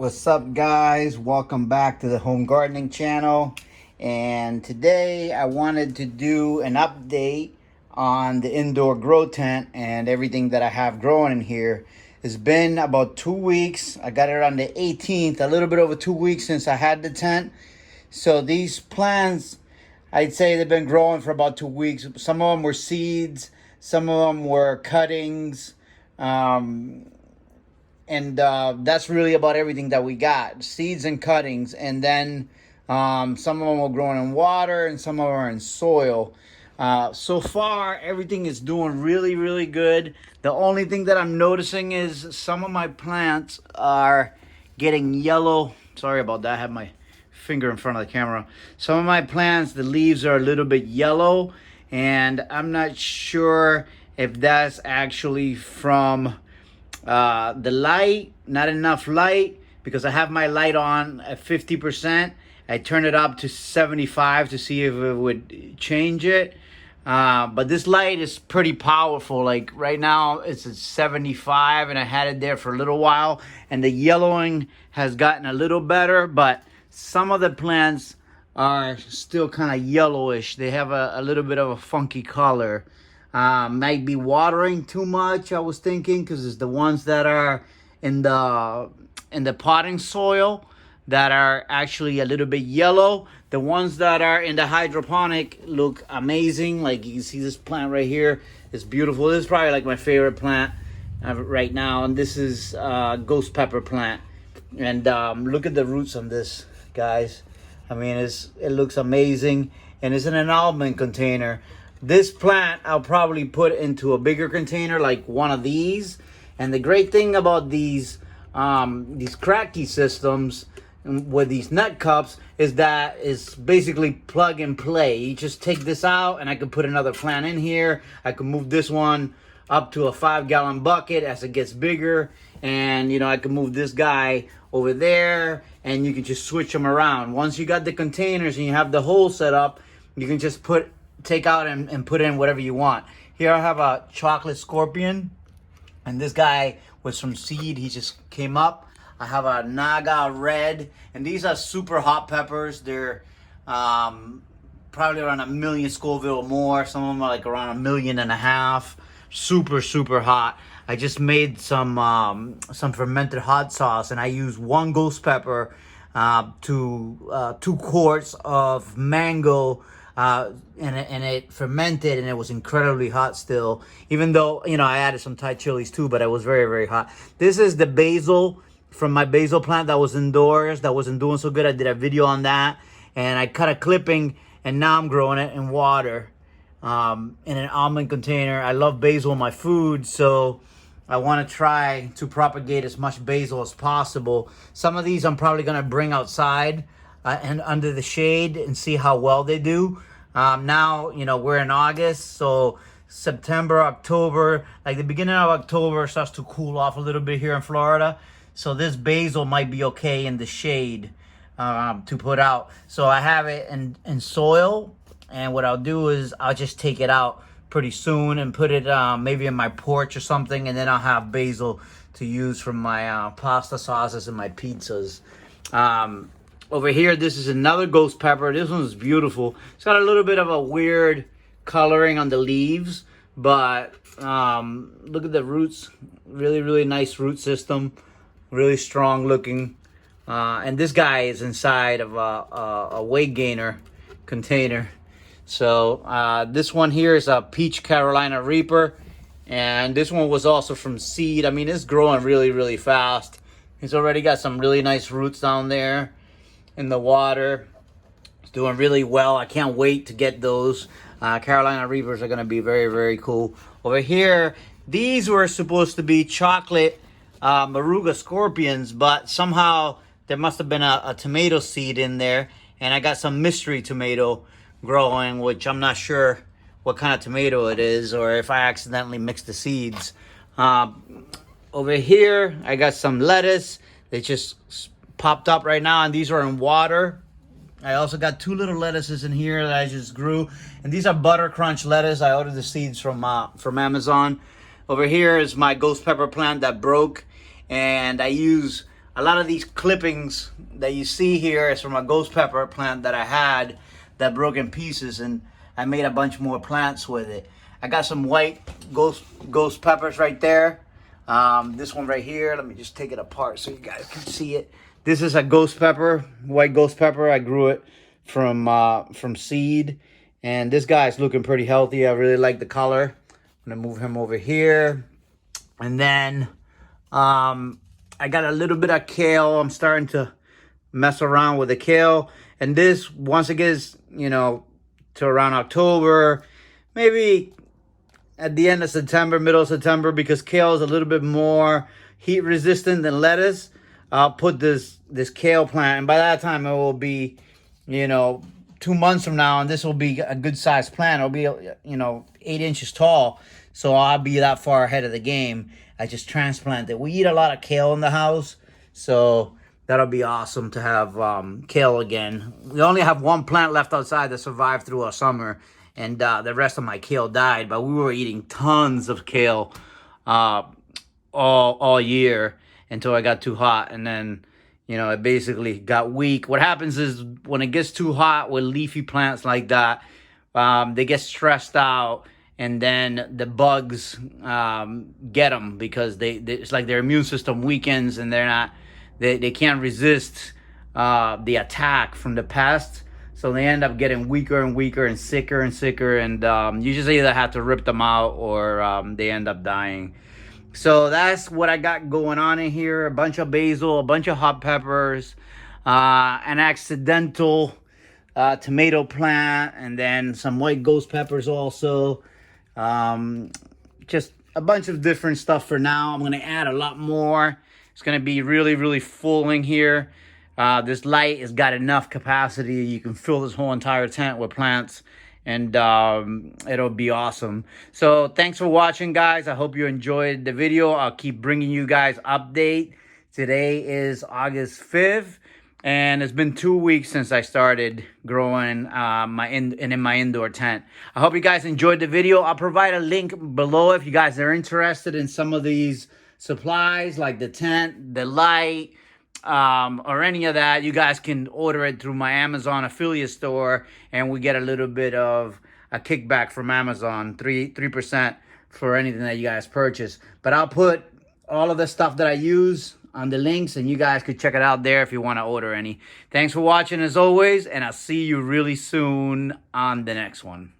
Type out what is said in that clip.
What's up, guys? Welcome back to the Home Gardening Channel. And today I wanted to do an update on the indoor grow tent and everything that I have growing in here. It's been about 2 weeks. I got it on the 18th, a little bit over 2 weeks since I had the tent. So these plants, I'd say they've been growing for about 2 weeks. Some of them were seeds, some of them were cuttings. And that's really about everything that we got, seeds and cuttings. And then some of them are growing in water and some of them are in soil. So far, everything is doing really good. The only thing that I'm noticing is some of my plants are getting yellow. Sorry about that, I have my finger in front of the camera. Some of my plants, the leaves are a little bit yellow, and I'm not sure if that's actually from the light, not enough light, because I have my light on at 50%. I turn it up to 75 to see if it would change it. But this light is pretty powerful. Like right now it's at 75 and I had it there for a little while, and the yellowing has gotten a little better, but some of the plants are still kind of yellowish. They have a little bit of a funky color. Might be watering too much, I was thinking, because it's the ones that are in the potting soil that are actually a little bit yellow. The ones that are in the hydroponic look amazing. Like you can see this plant right here is beautiful. This is probably like my favorite plant right now, and this is ghost pepper plant. And look at the roots on this, guys. I mean, it looks amazing, and it's in an almond container. This plant I'll probably put into a bigger container, like one of these. And the great thing about these Kratky systems with these nut cups is that it's basically plug and play. You just take this out and I can put another plant in here. I can move this one up to a 5-gallon bucket as it gets bigger. And, you know, I can move this guy over there, and you can just switch them around. Once you got the containers and you have the hole set up, you can just take out and put in whatever you want. Here I have a chocolate scorpion, and this guy was from seed. He just came up. I have a Naga red, and these are super hot peppers. They're probably around 1 million Scoville or more. Some of them are like around 1.5 million. Super hot. I just made some fermented hot sauce, and I used 1 ghost pepper to 2 quarts of mango. And it fermented, and it was incredibly hot still, even though, you know, I added some Thai chilies too, but it was very hot. This is the basil from my basil plant that was indoors, that wasn't doing so good. I did a video on that, and I cut a clipping, and now I'm growing it in water in an almond container. I love basil in my food, so I want to try to propagate as much basil as possible. Some of these I'm probably going to bring outside and under the shade and see how well they do. Now, you know, we're in August, so September, October, like the beginning of October starts to cool off a little bit here in Florida. So this basil might be okay in the shade to put out. So I have it in soil, and what I'll do is I'll just take it out pretty soon and put it maybe in my porch or something, and then I'll have basil to use for my pasta sauces and my pizzas. Over here, this is another ghost pepper. This one's beautiful. It's got a little bit of a weird coloring on the leaves, but look at the roots. Really nice root system. Really strong looking. And this guy is inside of a weight gainer container. So this one here is a Peach Carolina Reaper. And this one was also from seed. I mean, it's growing really fast. It's already got some really nice roots down there in the water. It's doing really well. I can't wait to get those. Carolina Reapers are going to be very cool. Over here, these were supposed to be chocolate Moruga scorpions, but somehow there must have been a tomato seed in there, and I got some mystery tomato growing, which I'm not sure what kind of tomato it is, or if I accidentally mixed the seeds. Over here, I got some lettuce. They just popped up right now, and these are in water. I also got 2 little lettuces in here that I just grew, and these are butter crunch lettuce. I ordered the seeds from Amazon. Over here is my ghost pepper plant that broke, and I use a lot of these clippings that you see here is from a ghost pepper plant that I had that broke in pieces, and I made a bunch more plants with it. I got some white ghost peppers right there. This one right here, let me just take it apart so you guys can see it. This is a ghost pepper, white ghost pepper. I grew it from seed, and this guy's looking pretty healthy. I really like the color. I'm gonna move him over here, and then I got a little bit of kale. I'm starting to mess around with the kale, and this, once it gets, you know, to around October, maybe at the end of September, middle of September, because kale is a little bit more heat resistant than lettuce, I'll put this kale plant, and by that time it will be, you know, 2 months from now, and this will be a good sized plant. It'll be, you know, 8 inches tall, so I'll be that far ahead of the game. I just transplanted. We eat a lot of kale in the house, so that'll be awesome to have kale again. We only have one plant left outside that survived through our summer, and the rest of my kale died, but we were eating tons of kale all year until it got too hot, and then, you know, it basically got weak. What happens is when it gets too hot with leafy plants like that, they get stressed out, and then the bugs get them because it's like their immune system weakens, and they can't resist the attack from the pest. So they end up getting weaker and weaker and sicker, and you just either have to rip them out or they end up dying. So that's what I got going on in here. A bunch of basil, a bunch of hot peppers, an accidental tomato plant, and then some white ghost peppers also. Just a bunch of different stuff for now. I'm going to add a lot more. It's going to be really, really full in here. This light has got enough capacity. You can fill this whole entire tent with plants, and it'll be awesome. So thanks for watching, guys. I hope you enjoyed the video. I'll keep bringing you guys update. Today is August 5th, and it's been 2 weeks since I started growing in my indoor tent. I hope you guys enjoyed the video. I'll provide a link below if you guys are interested in some of these supplies, like the tent, the light, or any of that. You guys can order it through my Amazon affiliate store, and we get a little bit of a kickback from Amazon, 3% for anything that you guys purchase. But I'll put all of the stuff that I use on the links, and you guys could check it out there if you want to order any. Thanks for watching as always, and I'll see you really soon on the next one.